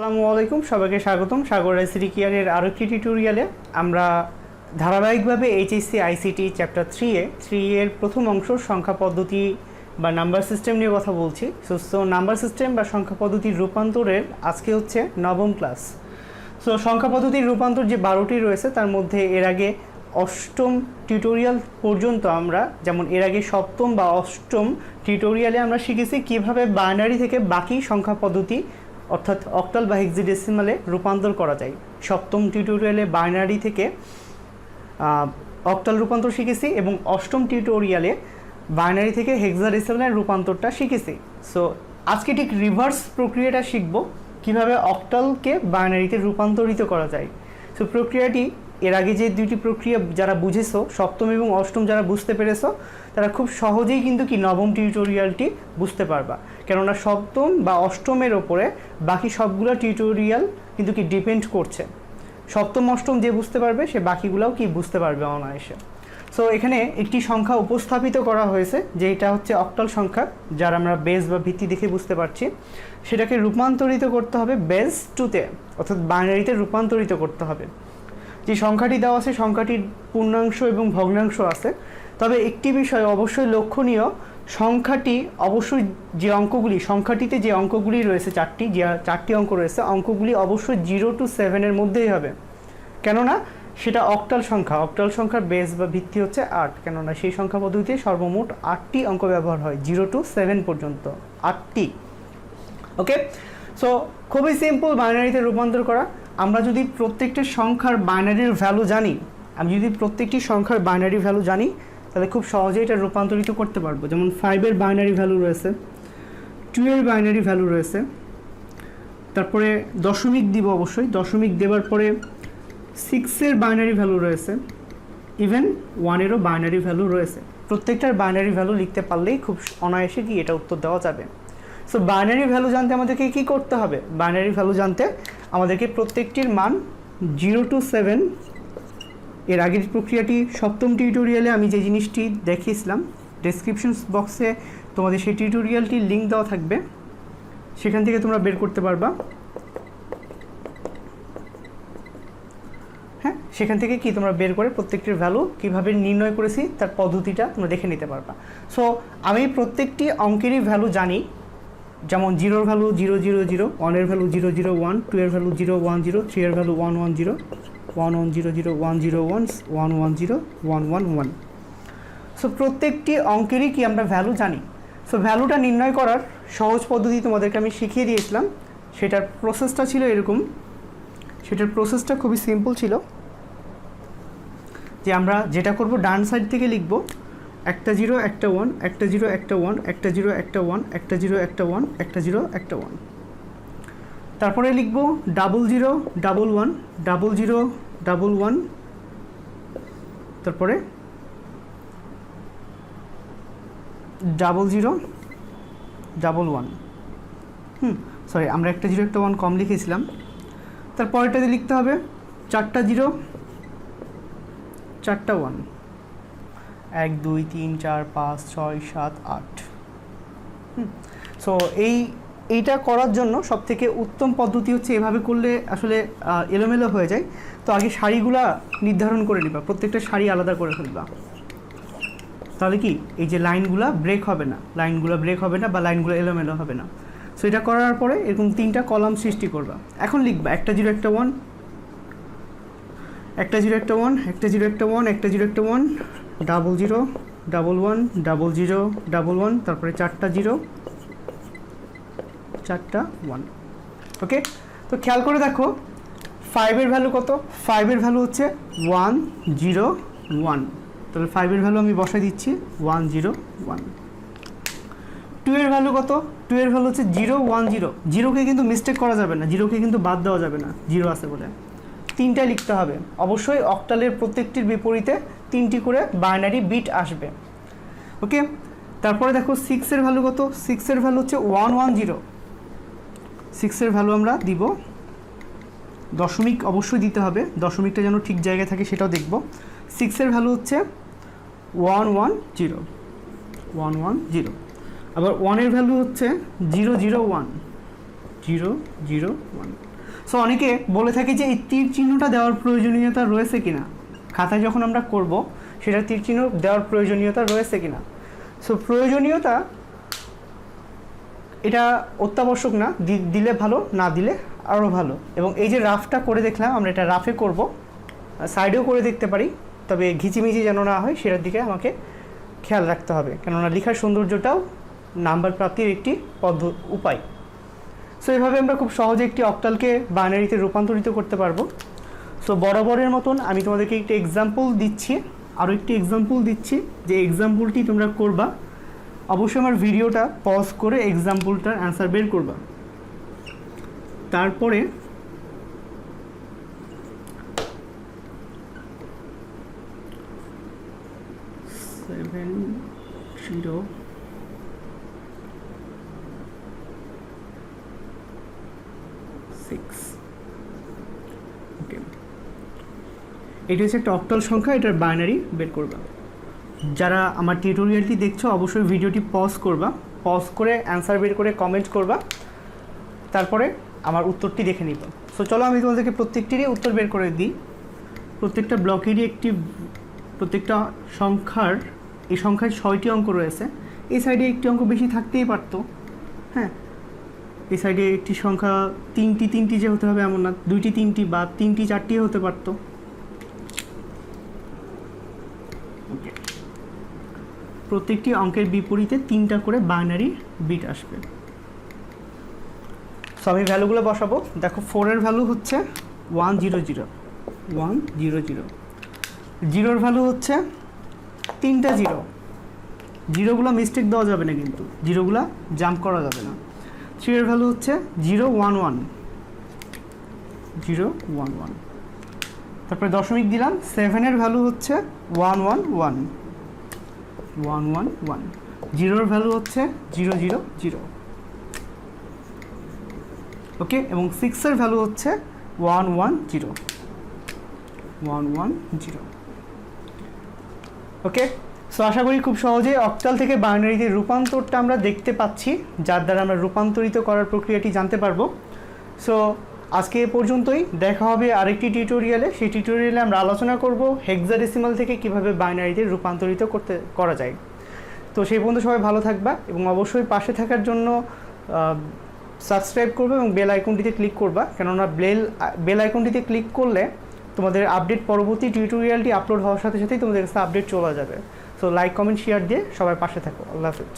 আসসালামু আলাইকুম, সবাইকে স্বাগতম। সাগর আইসিটি কেয়ারের আরও একটি টিউটোরিয়ালে আমরা ধারাবাহিকভাবে এইচএসসি আইসিটি চ্যাপ্টার 3 এর প্রথম অংশ সংখ্যা পদ্ধতি বা নাম্বার সিস্টেম নিয়ে কথা বলছি। সো নাম্বার সিস্টেম বা সংখ্যা পদ্ধতির রূপান্তরের আজকে হচ্ছে নবম ক্লাস। সো সংখ্যা পদ্ধতির রূপান্তর যে 12টি রয়েছে তার মধ্যে এর আগে অষ্টম টিউটোরিয়াল পর্যন্ত আমরা যেমন এর আগে সপ্তম বা অষ্টম টিউটোরিয়ালে আমরা শিখেছি কিভাবে বাইনারি থেকে বাকি সংখ্যা পদ্ধতি অর্থাৎ অক্টাল বা হেক্সাডেসিমালে রূপান্তর করা যায়। সপ্তম টিউটোরিয়ালে বাইনারি থেকে অক্টাল রূপান্তর শিখেছি এবং অষ্টম টিউটোরিয়ালে বাইনারি থেকে হেক্সাডেসিমালের রূপান্তরটা শিখেছি। সো আজকে ঠিক রিভার্স প্রক্রিয়াটা শিখব কিভাবে অক্টালকে বাইনারিতে রূপান্তরিত করা যায়। সো প্রক্রিয়াটি এর আগে যে দুইটি প্রক্রিয়া যারা বুঝেছো, সপ্তম এবং অষ্টম যারা বুঝতে পেরেছো, তারা খুব সহজেই কিন্তু নবম টিউটোরিয়ালটি বুঝতে পারবা, কেননা সপ্তম বা অষ্টমের ওপরে বাকি সবগুলো টিউটোরিয়াল কিন্তু ডিপেন্ড করছে। সপ্তম অষ্টম যে বুঝতে পারবে সে বাকিগুলোও বুঝতে পারবে অনায়াসে। সো এখানে একটি সংখ্যা উপস্থাপিত করা হয়েছে যে এটা হচ্ছে অক্টাল সংখ্যা, যার আমরা বেস বা ভিত্তি দেখে বুঝতে পারছি। সেটাকে রূপান্তরিত করতে হবে বেস 2-তে, অর্থাৎ বাইনারিতে রূপান্তরিত করতে হবে। যে সংখ্যাটি দেওয়া আছে সংখ্যাটির পূর্ণাংশ এবং ভগ্নাংশ আছে, তবে একটি বিষয় অবশ্যই লক্ষণীয়, সংখ্যাটি অবশ্যই যে অঙ্কগুলি সংখ্যাটিতে যে অঙ্কগুলি রয়েছে চারটি অঙ্ক রয়েছে, অঙ্কগুলি অবশ্যই 0 to 7-এর মধ্যেই হবে। কেননা সেটা অক্টাল সংখ্যার বেস বা ভিত্তি হচ্ছে 8, কেননা সেই সংখ্যা পদ্ধতিতে সর্বমোট 8টি অঙ্ক ব্যবহার হয়, 0 to 7 পর্যন্ত 8টি। ওকে, সো খুবই সিম্পল বাইনারিতে রূপান্তর করা। আমরা যদি প্রত্যেকটি সংখ্যার বাইনারির ভ্যালু জানি, তাহলে খুব সহজেই এটা রূপান্তরিত করতে পারবো। যেমন 5-এর বাইনারি ভ্যালু রয়েছে, 2-এর বাইনারি ভ্যালু রয়েছে, তারপরে দশমিক দিব, অবশ্যই দশমিক দেওয়ার পরে 6-এর বাইনারি ভ্যালু রয়েছে, ইভেন 1-এরও বাইনারি ভ্যালু রয়েছে। প্রত্যেকটার বাইনারি ভ্যালু লিখতে পারলেই খুব অনায়াসে এটা উত্তর দেওয়া যাবে। সো বাইনারি ভ্যালু জানতে আমাদেরকে কী করতে হবে? বাইনারি ভ্যালু জানতে আমাদেরকে প্রত্যেকটির মান 0 to 7, এর আগের প্রক্রিয়াটি সপ্তম টিউটোরিয়ালে আমি যে জিনিসটি দেখিয়েছিলাম, ডেসক্রিপশন বক্সে তোমাদের সেই টিউটোরিয়ালটির লিঙ্ক দেওয়া থাকবে, সেখান থেকে তোমরা বের করতে পারবা। হ্যাঁ, সেখান থেকে তোমরা বের করে প্রত্যেকটির ভ্যালু কীভাবে নির্ণয় করেছি তার পদ্ধতিটা তোমরা দেখে নিতে পারবা। সো আমি প্রত্যেকটি অঙ্কেরই ভ্যালু জানি, যেমন 0-এর value 0 0 0, 1-এর value 0 0 1, 2-এর value 0 1 0, 3-এর value 1 1 0, 1 1 0 0 1 0 1, 1 1 0 1 1 1। So প্রত্যেকটি অঙ্কেরই আমরা ভ্যালু জানি। সো ভ্যালুটা নির্ণয় করার সহজ পদ্ধতি তোমাদেরকে আমি শিখিয়ে দিয়েছিলাম। সেটার প্রসেসটা ছিল এরকম, সেটার প্রসেসটা খুবই সিম্পল ছিল যে আমরা যেটা করব, ডান সাইড থেকে লিখব একটা 0 একটা 1, একটা 0 একটা 1, একটা 0 একটা 1, একটা 0 একটা 1, একটা 0 একটা 1। তারপরে লিখব 0 0 1 1, 0 0 1 1, তারপরে 0 0 1 1। সরি, আমরা একটা 0 একটা 1 কম লিখেছিলাম। তারপরেটাতে লিখতে হবে 4টা 0 4টা 1, 1 2 3 4 5 6 7 8। সো এইটা করার জন্য সবথেকে উত্তম পদ্ধতি হচ্ছে এভাবে করলে আসলে এলোমেলো হয়ে যায়। তো আগে সারিগুলা নির্ধারণ করে নিবা, প্রত্যেকটা সারি আলাদা করে ফেলবা, তাহলে কি এই যে লাইনগুলা ব্রেক হবে না বা লাইনগুলো এলোমেলো হবে না। সো এটা করার পরে এরকম 3টা কলাম সৃষ্টি করবা। এখন লিখবা একটা 0 একটা 1, একটা 0 একটা 1, একটা 0 একটা 1, একটা 0 একটা 1, 0 0 1 1, 0 0 1 1, তারপরে 4টা 0 4টা 1। ওকে, তো খেয়াল করে দেখো 5-এর ভ্যালু কত? 5-এর ভ্যালু হচ্ছে 1 0 1, তাহলে 5-এর ভ্যালু আমি বসাই দিচ্ছি 1 0 1। 2-এর ভ্যালু কত? 2-এর ভ্যালু হচ্ছে 0 1 0, 0কে কিন্তু মিস্টেক করা যাবে না, 0কে কিন্তু বাদ দেওয়া যাবে না, 0 আছে বলে। 3টা লিখতে হবে, অবশ্যই অক্টালের প্রত্যেকটির বিপরীতে 3টি করে বাইনারি বিট আসবে। ওকে, তারপরে দেখো 6-এর ভ্যালু কত? 6-এর ভ্যালু হচ্ছে 1 1 0, 6-এর ভ্যালু আমরা দিব, দশমিক অবশ্যই দিতে হবে, দশমিকটা যেন ঠিক জায়গায় থাকে সেটাও দেখব। 6-এর ভ্যালু হচ্ছে 1 1 0 1 1 0, আবার 1-এর ভ্যালু হচ্ছে 0 0 1 0 0 1। সো অনেকে বলে থাকে যে এই তীর চিহ্নটা দেওয়ার প্রয়োজনীয়তা রয়েছে কিনা, খাতায় যখন আমরা করব সেটা তীর চিহ্ন দেওয়ার প্রয়োজনীয়তা রয়েছে কিনা। সো প্রয়োজনীয়তা এটা অত্যাবশ্যক না, দিলে ভালো, না দিলে আরও ভালো। এবং এই যে রাফটা করে দেখলাম, আমরা এটা রাফে করব, সাইডেও করে দেখতে পারি, তবে ঘিচিমিচি যেন না হয় সেটার দিকে আমাকে খেয়াল রাখতে হবে, কেননা লেখার সৌন্দর্যটাও নাম্বার প্রাপ্তির একটি উপায়। সো এভাবে আমরা খুব সহজে একটি অক্টালকে বাইনারিতে রূপান্তরিত করতে পারবো। সো বরাবরের মতন আমি তোমাদেরকে একটি এক্সাম্পল দিচ্ছি, আরও একটি এক্সাম্পল দিচ্ছি, যে এক্সাম্পলটি তোমরা করবা। অবশ্যই আমার ভিডিওটা পজ করে এক্সাম্পলটার অ্যান্সার বের করবা। তারপরে এটা হচ্ছে একটা অক্টাল সংখ্যা, এটার বাইনারি বের করবা। যারা আমার টিউটোরিয়ালটি দেখছো অবশ্যই ভিডিওটি পজ করবা, পজ করে অ্যান্সার বের করে কমেন্ট করবা, তারপরে আমার উত্তরটি দেখে নিব। সো চলো আমি তোমাদেরকে প্রত্যেকটিরই উত্তর বের করে দিই। প্রত্যেকটা ব্লকেরই প্রত্যেকটা সংখ্যার, এই সংখ্যায় 6টি অঙ্ক রয়েছে। এই সাইডে একটি অঙ্ক বেশি থাকতেই পারতো, হ্যাঁ, এই সাইডে একটি সংখ্যা তিনটি যে হতে হবে এমন না, 2টি 3টি বা 3টি 4টি হতে পারতো। প্রত্যেকটি অঙ্কের বিপরীতে 3টা করে বাইনারি বিট আসবে। সো আমি ভ্যালুগুলো বসাবো। দেখো 4 এর ভ্যালু হচ্ছে 100, 0-র ভ্যালু হচ্ছে 3টা 0, জিরোগুলো মিস্টেক দেওয়া যাবে না, কিন্তু জিরোগুলো জাম্প করা যাবে না। 3 এর ভ্যালু হচ্ছে 0-1-1, তারপরে দশমিক দিলাম। 7 এর ভ্যালু হচ্ছে 1-1-1, 0-র ভ্যালু হচ্ছে 0-0-0, ওকে। এবং 6 এর ভ্যালু হচ্ছে 1-1-0, ওকে। সো আশা করি খুব সহজে অক্টাল থেকে বাইনারিতে রূপান্তরটা আমরা দেখতে পাচ্ছি, যার দ্বারা আমরা রূপান্তরিত করার প্রক্রিয়াটি জানতে পারবো। সো আজকে এ পর্যন্তই, দেখা হবে আরেকটি টিউটোরিয়ালে। সেই টিউটোরিয়ালে আমরা আলোচনা করব হেক্সাডেসিমাল থেকে কিভাবে বাইনারিতে রূপান্তরিত করা যায়। তো সেই পর্যন্ত সবাই ভালো থাকবা, এবং অবশ্যই পাশে থাকার জন্য সাবস্ক্রাইব করবে এবং বেল আইকনটিতে ক্লিক করবা, কেননা বেল আইকনটিতে ক্লিক করলে তোমাদের আপডেট, পরবর্তী টিউটোরিয়ালটি আপলোড হওয়ার সাথে সাথেই তোমাদের কাছে আপডেট চলে যাবে। সো লাইক, কমেন্ট, শেয়ার দিয়ে সবাই পাশে থাকো। আল্লাহ হাফেজ।